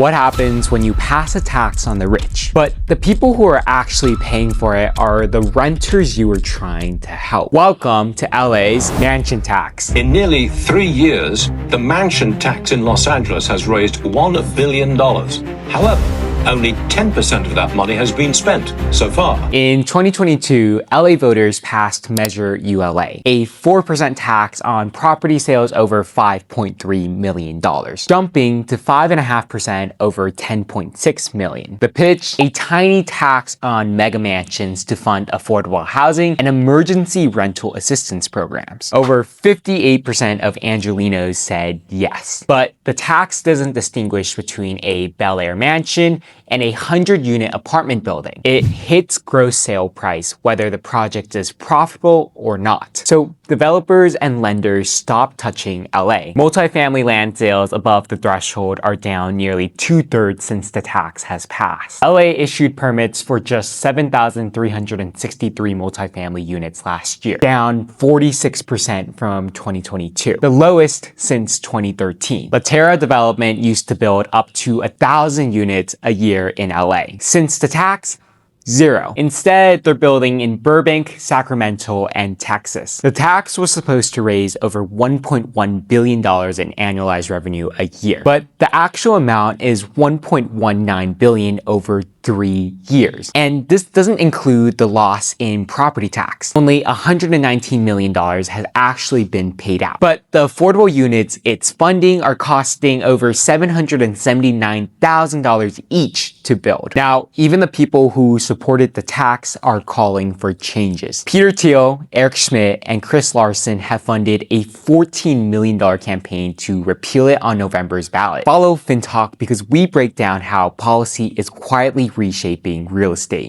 What happens when you pass a tax on the rich? But the people who are actually paying for it are the renters you are trying to help. Welcome to LA's mansion tax. In nearly 3 years, the mansion tax in Los Angeles has raised $1 billion. However, only 10% of that money has been spent so far. In 2022, LA voters passed Measure ULA, a 4% tax on property sales over $5.3 million, jumping to 5.5% over $10.6 million. The pitch: a tiny tax on mega mansions to fund affordable housing and emergency rental assistance programs. Over 58% of Angelinos said yes. But the tax doesn't distinguish between a Bel Air mansion and a 100-unit apartment building. It hits gross sale price whether the project is profitable or not. So developers and lenders stop touching LA. Multifamily land sales above the threshold are down nearly 2/3 since the tax has passed. LA issued permits for just 7,363 multifamily units last year, down 46% from 2022, the lowest since 2013. Latera Development used to build up to 1,000 units a year in LA. Since the tax, zero. Instead, they're building in Burbank, Sacramento, and Texas. The tax was supposed to raise over $1.1 billion in annualized revenue a year, but the actual amount is $1.19 billion over 3 years. And this doesn't include the loss in property tax. Only $119 million has actually been paid out. But the affordable units it's funding are costing over $779,000 each to build. Now, even the people who supported the tax are calling for changes. Peter Thiel, Eric Schmidt, and Chris Larson have funded a $14 million campaign to repeal it on November's ballot. Follow FinTalk because we break down how policy is quietly reshaping real estate.